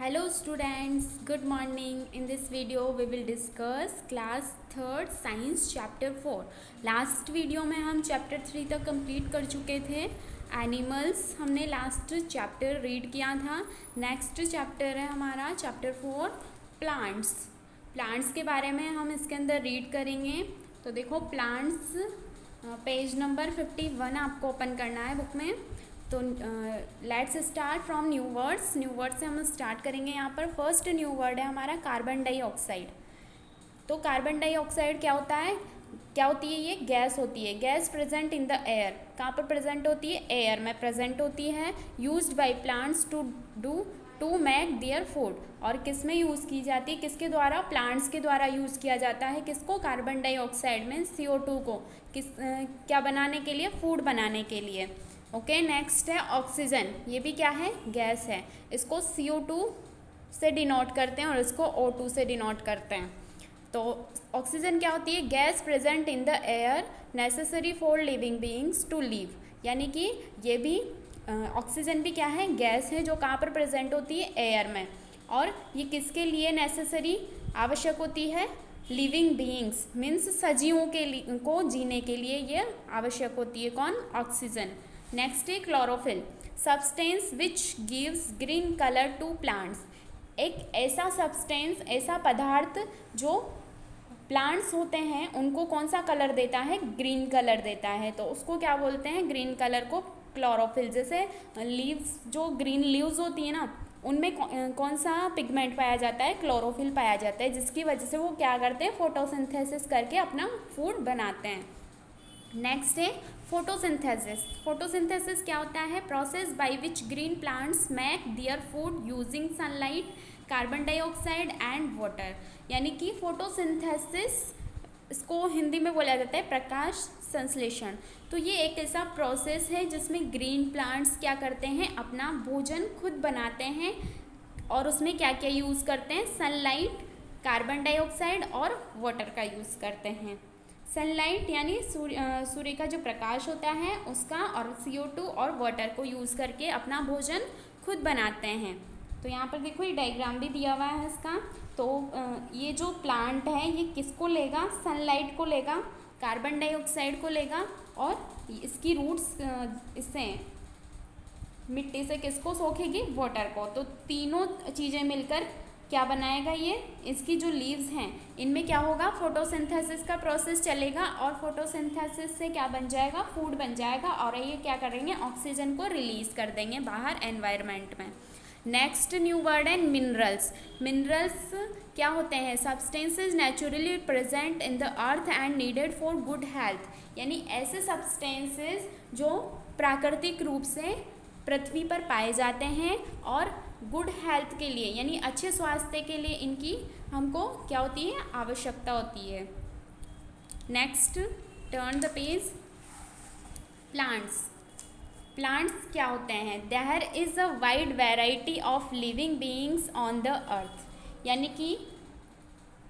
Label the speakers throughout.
Speaker 1: Hello students, good morning. In this video we will discuss class 3rd science chapter 4. Last video में हम chapter 3 तक complete कर चुके थे. एनिमल्स हमने लास्ट चैप्टर रीड किया था. नेक्स्ट चैप्टर है हमारा चैप्टर 4 प्लांट्स. प्लांट्स के बारे में हम इसके अंदर रीड करेंगे. तो देखो प्लांट्स पेज नंबर 51 आपको ओपन करना है बुक में. तो let's start from new words. New word से हम स्टार्ट करेंगे. यहाँ पर फर्स्ट न्यू वर्ड है हमारा कार्बन डाइऑक्साइड. तो कार्बन डाइऑक्साइड क्या होता है, क्या होती है? ये गैस होती है. Gas present in the air. कहाँ पर प्रेजेंट होती है? एयर में प्रेजेंट होती है. Used by plants to make their food. और किस में यूज़ की जाती है? किसके द्वारा? प्लांट्स के द्वारा यूज़ किया जाता है. किसको? कार्बन डाइऑक्साइड में CO2 को. क्या बनाने के लिए? फूड बनाने के लिए. ओके. नेक्स्ट है ऑक्सीजन. ये भी क्या है? गैस है. इसको CO2 से डिनोट करते हैं और इसको O2 से डिनोट करते हैं. तो ऑक्सीजन क्या होती है? Gas present in the air necessary for living beings to live. यानी कि ये भी ऑक्सीजन भी क्या है? गैस है जो कहाँ पर प्रेजेंट होती है? एयर में. और ये किसके लिए नेसेसरी, आवश्यक होती है? लिविंग बीइंग्स मीन्स सजीवों के लिए, को जीने के लिए ये आवश्यक होती है. कौन? ऑक्सीजन. नेक्स्ट है chlorophyll. Substance which gives green colour to plants. एक ऐसा सब्सटेंस, ऐसा पदार्थ जो प्लांट्स होते हैं उनको कौन सा कलर देता है? ग्रीन कलर देता है. तो उसको क्या बोलते हैं? ग्रीन कलर को क्लोरोफिल. जैसे लीव्स, जो ग्रीन लीव्स होती है ना, उनमें कौन सा पिगमेंट पाया जाता है? क्लोरोफिल पाया जाता है, जिसकी वजह से वो क्या करते हैं? फोटोसिंथेसिस करके अपना फूड बनाते हैं. नेक्स्ट है फोटोसिंथेसिस. फोटोसिंथेसिस क्या होता है? Process by which green plants make their food using sunlight, carbon dioxide and water. यानी कि फोटोसिंथेसिस, इसको हिंदी में बोला जाता है प्रकाश संश्लेषण. तो ये एक ऐसा प्रोसेस है जिसमें ग्रीन प्लांट्स क्या करते हैं? अपना भोजन खुद बनाते हैं. और उसमें क्या क्या यूज़ करते हैं? सनलाइट, कार्बन डाइऑक्साइड और वाटर का यूज़ करते हैं. सनलाइट यानी सूर्य का जो प्रकाश होता है उसका, और CO2 और वाटर को यूज़ करके अपना भोजन खुद बनाते हैं. तो यहाँ पर देखो ये डायग्राम भी दिया हुआ है इसका. तो ये जो प्लांट है ये किसको लेगा? सनलाइट को लेगा, कार्बन डाइऑक्साइड को लेगा, और इसकी रूट्स इससे मिट्टी से किसको सोखेगी? वाटर को. तो तीनों चीज़ें मिलकर क्या बनाएगा? ये इसकी जो लीव्स हैं इनमें क्या होगा? फोटोसिंथेसिस का प्रोसेस चलेगा, और फोटोसिंथेसिस से क्या बन जाएगा? फूड बन जाएगा. और ये क्या करेंगे? ऑक्सीजन को रिलीज कर देंगे बाहर एनवायरनमेंट में. नेक्स्ट न्यू वर्ड है मिनरल्स. मिनरल्स क्या होते हैं? Substances naturally present in the earth and needed for good health. यानी ऐसे सब्सटेंसेस जो प्राकृतिक रूप से पृथ्वी पर पाए जाते हैं और गुड हेल्थ के लिए, यानी अच्छे स्वास्थ्य के लिए इनकी हमको क्या होती है? आवश्यकता होती है. Next, turn the page. Plants. Plants क्या होते हैं? There is a wide variety of living beings on the earth. यानी कि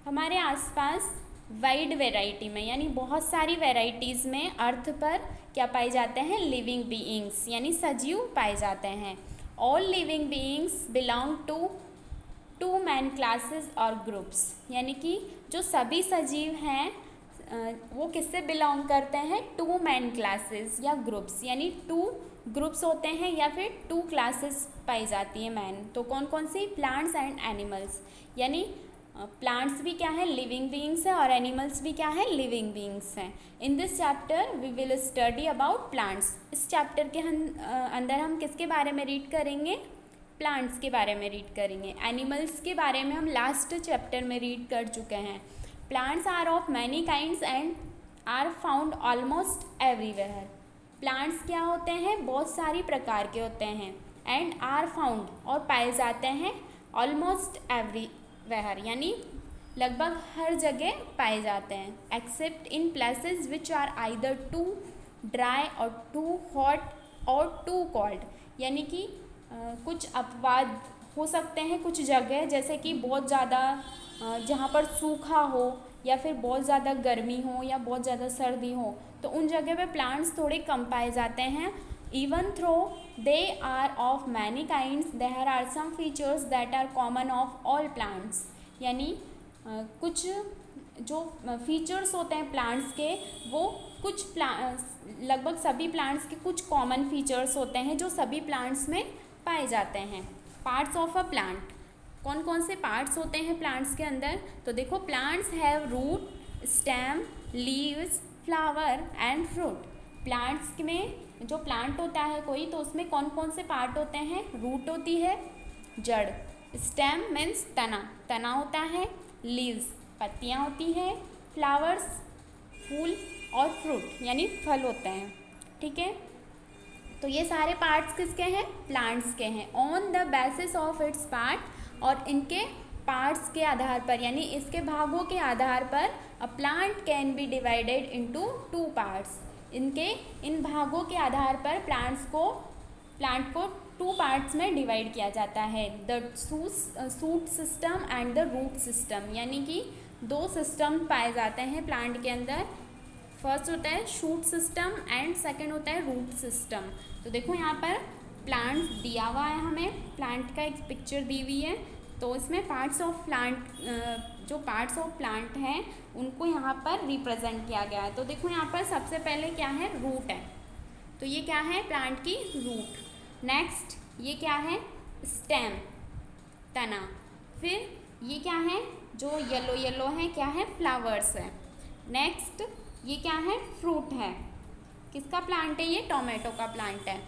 Speaker 1: हमारे आसपास वाइड वैरायटी में, यानी बहुत सारी वैरायटीज़ में अर्थ पर क्या पाए जाते हैं? लिविंग बीइंग्स यानी सजीव पाए जाते हैं. All living beings belong to two main classes और ग्रुप्स. यानी कि जो सभी सजीव हैं वो किससे बिलोंग करते हैं? टू मैन क्लासेस या ग्रुप्स. यानी टू ग्रुप्स होते हैं या फिर टू क्लासेस पाई जाती है मैन. तो कौन कौन सी? Plants and animals. यानी प्लांट्स भी क्या है? लिविंग बीइंग्स है, और एनिमल्स भी क्या है? लिविंग बीइंग्स हैं. In this chapter we will study about plants. इस चैप्टर के अंदर हम किसके बारे में रीड करेंगे? प्लांट्स के बारे में रीड करेंगे. एनिमल्स के बारे में हम लास्ट चैप्टर में रीड कर चुके हैं. Plants are of many kinds and are found almost everywhere. Plants क्या होते हैं? बहुत सारी प्रकार के होते हैं. एंड आर फाउंड, और पाए जाते हैं, ऑलमोस्ट एवरीवेयर यानी लगभग हर जगह पाए जाते हैं. Except in places which are either too dry और टू हॉट और टू कोल्ड. यानी कि कुछ अपवाद हो सकते हैं कुछ जगह, जैसे कि बहुत ज़्यादा जहाँ पर सूखा हो, या फिर बहुत ज़्यादा गर्मी हो, या बहुत ज़्यादा सर्दी हो, तो उन जगह पे प्लांट्स थोड़े कम पाए जाते हैं. Even though they are of many kinds, there are some features that are common of all plants. यानी कुछ जो फीचर्स होते हैं प्लांट्स के, वो कुछ लगभग सभी प्लांट्स के कुछ कॉमन फीचर्स होते हैं जो सभी प्लांट्स में पाए जाते हैं. Parts of a plant. कौन कौन से पार्ट्स होते हैं प्लांट्स के अंदर? तो देखो, plants have root, stem, leaves, flower and fruit. Plants में जो प्लांट होता है कोई, तो उसमें कौन कौन से पार्ट होते हैं? रूट होती है, जड़. स्टेम मीन्स तना, तना होता है. लीव्स पत्तियाँ होती हैं. फ्लावर्स फूल, और फ्रूट यानी फल होते हैं. ठीक है, तो ये सारे पार्ट्स किसके हैं? प्लांट्स के हैं. On the basis of its part, और इनके पार्ट्स के आधार पर यानी इसके भागों के आधार पर a plant can be divided into 2 parts. इन भागों के आधार पर प्लांट को 2 पार्ट्स में डिवाइड किया जाता है. The shoot system and the root system. यानी कि 2 सिस्टम पाए जाते हैं प्लांट के अंदर. फर्स्ट होता है शूट सिस्टम एंड सेकंड होता है रूट सिस्टम. तो देखो यहाँ पर प्लांट दिया हुआ है, हमें प्लांट का एक पिक्चर दी हुई है. तो इसमें पार्ट्स ऑफ प्लांट हैं उनको यहाँ पर रिप्रेजेंट किया गया है. तो देखो यहाँ पर सबसे पहले क्या है? रूट है. तो ये क्या है? प्लांट की रूट. नेक्स्ट ये क्या है? स्टेम, तना. फिर ये क्या है? जो येलो येलो है, क्या है? फ्लावर्स है. नेक्स्ट ये क्या है? फ्रूट है. किसका प्लांट है? ये टोमेटो का प्लांट है.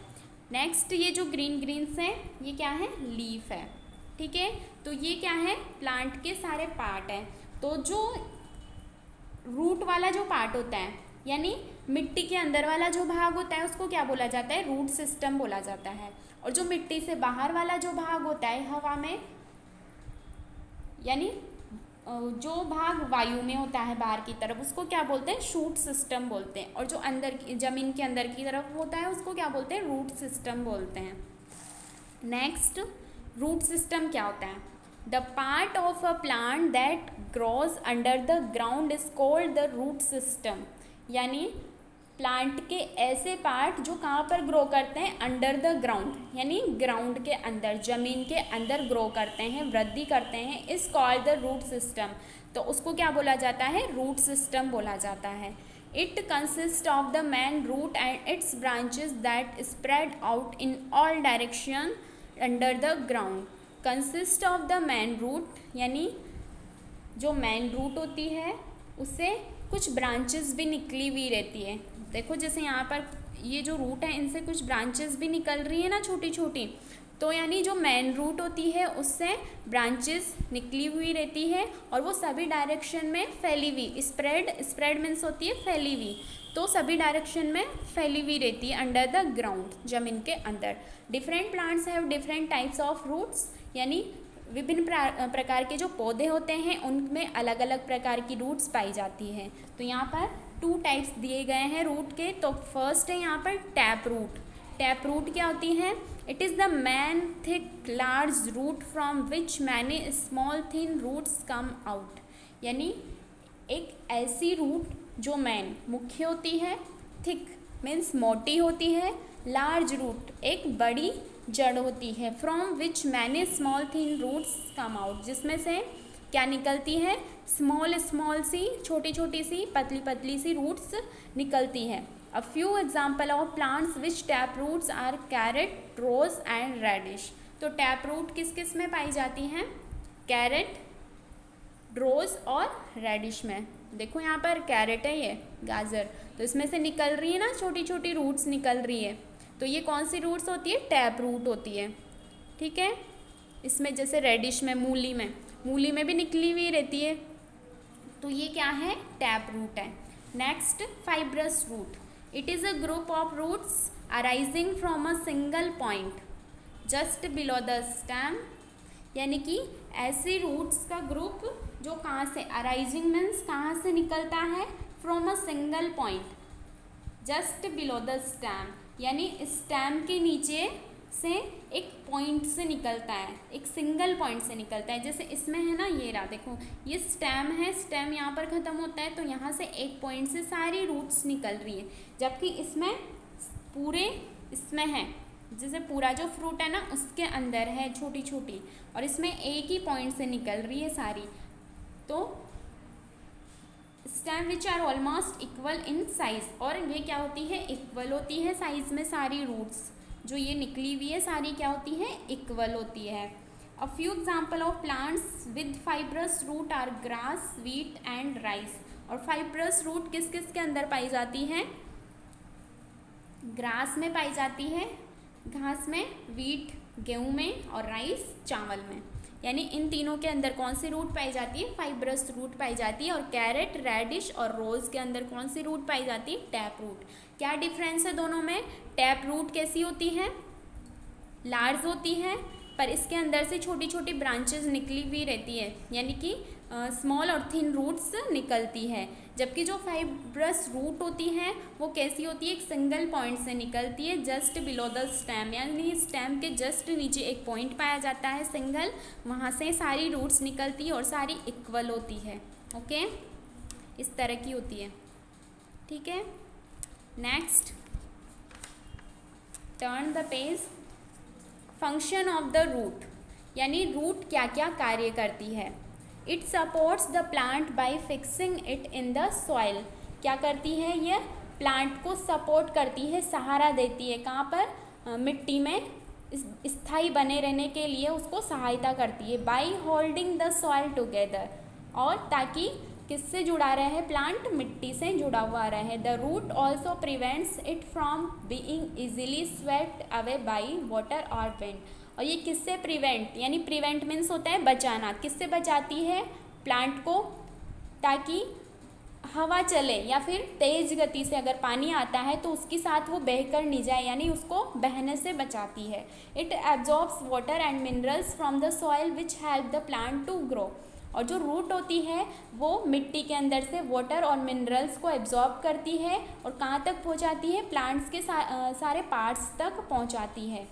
Speaker 1: नेक्स्ट ये जो ग्रीन ग्रीन्स है, ये क्या है? लीफ है. ठीक है, तो ये क्या है? प्लांट के सारे पार्ट हैं. तो जो रूट वाला जो पार्ट होता है, यानी मिट्टी के अंदर वाला जो भाग होता है, उसको क्या बोला जाता है? रूट सिस्टम बोला जाता है. और जो मिट्टी से बाहर वाला जो भाग होता है हवा में, यानी जो भाग वायु में होता है बाहर की तरफ, उसको क्या बोलते हैं? शूट सिस्टम बोलते हैं. और जो अंदर जमीन के अंदर की तरफ होता है उसको क्या बोलते हैं? रूट सिस्टम बोलते हैं. नेक्स्ट, रूट सिस्टम क्या होता है? The part of a plant that grows under the ground is called the root system. यानी प्लांट के ऐसे पार्ट जो कहाँ पर ग्रो करते हैं? अंडर द ग्राउंड, यानी ग्राउंड के अंदर, जमीन के अंदर ग्रो करते हैं, वृद्धि करते हैं, is called the root system. तो उसको क्या बोला जाता है? रूट सिस्टम बोला जाता है. It consist of the main root and its branches that spread out in all direction under the ground. Consist of the main root, यानी जो मेन रूट होती है उससे कुछ ब्रांचेस भी निकली हुई रहती है. देखो जैसे यहाँ पर ये जो रूट है, इनसे कुछ ब्रांचेस भी निकल रही है ना, छोटी छोटी. तो यानी जो मेन रूट होती है उससे ब्रांचेस निकली हुई रहती है और वो सभी डायरेक्शन में फैली हुई, स्प्रेड मीन्स होती है फैली हुई. तो सभी डायरेक्शन में फैली हुई रहती है अंडर द ग्राउंड, जमीन के अंदर. Different plants have different types of roots. यानी विभिन्न प्रकार के जो पौधे होते हैं उनमें अलग अलग प्रकार की रूट्स पाई जाती है. तो यहाँ पर 2 टाइप्स दिए गए हैं रूट के. तो फर्स्ट है यहाँ पर टैप रूट. टैप रूट क्या होती है? It is the main thick large root from which many small thin roots come out. यानी एक ऐसी रूट जो मैन मुख्य होती है, थिक मीन्स मोटी होती है, लार्ज रूट एक बड़ी जड़ होती है, from which many small thin roots come out, जिसमें से क्या निकलती है? स्मॉल सी, छोटी छोटी सी, पतली पतली सी रूट्स निकलती है. A few example of plants which tap roots are carrot, rose and radish. तो टैप रूट किस किस में पाई जाती हैं? कैरेट, रोज और रेडिश में. देखो यहाँ पर कैरेट है, ये गाजर, तो इसमें से निकल रही है ना, छोटी छोटी रूट्स निकल रही है. तो ये कौन सी रूट्स होती है? टैप रूट होती है. ठीक है, इसमें जैसे रेडिश में, मूली में भी निकली हुई रहती है. तो ये क्या है? टैप रूट है. Next, fibrous root. It is a group of roots arising from a single point just below the stem. यानी कि ऐसी रूट्स का ग्रुप जो कहाँ से, अराइजिंग मीन्स कहाँ से निकलता है? From a single point just below the stem, यानी स्टेम के नीचे से एक पॉइंट से निकलता है, एक सिंगल पॉइंट से निकलता है. जैसे इसमें है ना, ये रहा, देखो ये स्टेम है, स्टेम यहाँ पर ख़त्म होता है, तो यहाँ से एक पॉइंट से सारी रूट्स निकल रही है. जबकि इसमें पूरे इसमें है, जैसे पूरा जो फ्रूट है ना उसके अंदर है छोटी छोटी, और इसमें एक ही पॉइंट से निकल रही है सारी। तो stem which are almost equal in size, और ये क्या होती है, इक्वल होती है साइज में। सारी रूट्स जो ये निकली हुई है सारी क्या होती है, इक्वल होती है। A few example of plants with fibrous root are grass, wheat and rice. और फाइब्रस रूट किस किस के अंदर पाई जाती है, ग्रास में पाई जाती है, घास में, वीट गेहूं में, और राइस चावल में। यानी इन तीनों के अंदर कौन सी रूट पाई जाती है, फाइब्रस रूट पाई जाती है। और कैरेट, रेडिश और रोज के अंदर कौन सी रूट पाई जाती है, टैप रूट। क्या डिफरेंस है दोनों में, टैप रूट कैसी होती है, लार्ज होती है, पर इसके अंदर से छोटी छोटी ब्रांचेस निकली हुई रहती है, यानी कि स्मॉल और थिन रूट्स निकलती है। जबकि जो फाइब्रस रूट होती है वो कैसी होती है, एक सिंगल पॉइंट से निकलती है, जस्ट बिलो द स्टेम, यानी स्टेम के जस्ट नीचे एक पॉइंट पाया जाता है सिंगल, वहाँ से सारी रूट्स निकलती है और सारी इक्वल होती है। ओके, इस तरह की होती है। ठीक है, next, turn the page. Function of the root, यानी रूट क्या क्या कार्य करती है। It supports the plant by fixing it in the soil. क्या करती है ये, प्लांट को सपोर्ट करती है, सहारा देती है, कहाँ पर, मिट्टी में स्थायी बने रहने के लिए उसको सहायता करती है। By holding the soil together, और ताकि किससे जुड़ा रहे, प्लांट मिट्टी से जुड़ा हुआ रहे। The root also prevents it from being easily swept away by water और विंड। और ये किससे प्रिवेंट, यानी प्रिवेंट मीन्स होता है बचाना, किससे बचाती है, प्लांट को, ताकि हवा चले या फिर तेज गति से अगर पानी आता है तो उसके साथ वो बहकर नहीं जाए, यानी उसको बहने से बचाती है। It absorbs water and minerals from the soil which help the plant to grow. और जो रूट होती है वो मिट्टी के अंदर से वाटर और मिनरल्स को एब्जॉर्ब करती है और कहाँ तक पहुँचाती है, प्लांट्स के सारे पार्ट्स तक पहुँचाती है।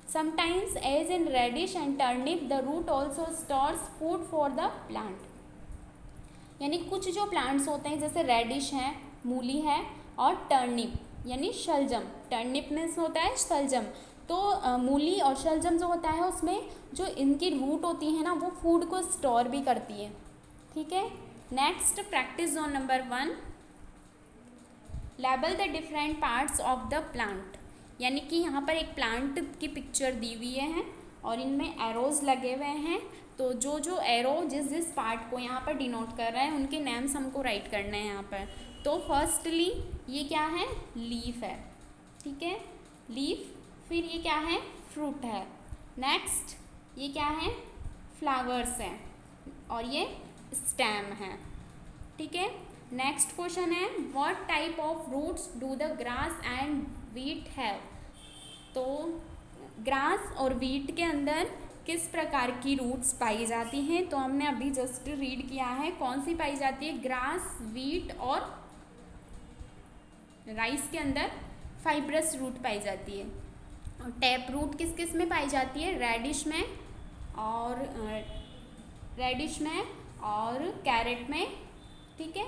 Speaker 1: Sometimes as in radish and turnip the root also stores food for the plant। यानी कुछ जो प्लांट्स होते हैं जैसे रेडिश है, मूली है, और टर्निप यानी शलजम, टर्निप में होता है शलजम, तो मूली और शलजम जो होता है उसमें जो इनकी रूट होती है ना वो फूड को स्टोर भी करती है। ठीक है, next practice zone number 1, label the different parts of the plant. यानी कि यहाँ पर एक प्लांट की पिक्चर दी हुई है और इनमें एरोज लगे हुए हैं, तो जो जो एरो जिस जिस पार्ट को यहाँ पर डिनोट कर रहा है उनके नेम्स हमको राइट करने हैं यहाँ पर। तो फर्स्टली ये क्या है, लीफ है, ठीक है, लीफ। फिर ये क्या है, फ्रूट है। नेक्स्ट ये क्या है, फ्लावर्स है, और ये स्टेम है। ठीक है, नेक्स्ट क्वेश्चन है, what type of roots do the grass and wheat have. तो ग्रास और वीट के अंदर किस प्रकार की रूट्स पाई जाती हैं, तो हमने अभी जस्ट रीड किया है कौन सी पाई जाती है, ग्रास, वीट और राइस के अंदर फाइब्रस रूट पाई जाती है। और टैप रूट किस किस में पाई जाती है, रेडिश में और कैरेट में, ठीक है,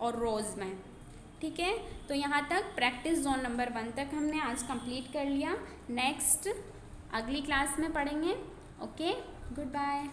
Speaker 1: और रोज़ में। ठीक है, तो यहाँ तक प्रैक्टिस जोन नंबर 1 तक हमने आज कंप्लीट कर लिया। नेक्स्ट अगली क्लास में पढ़ेंगे। Okay, good bye.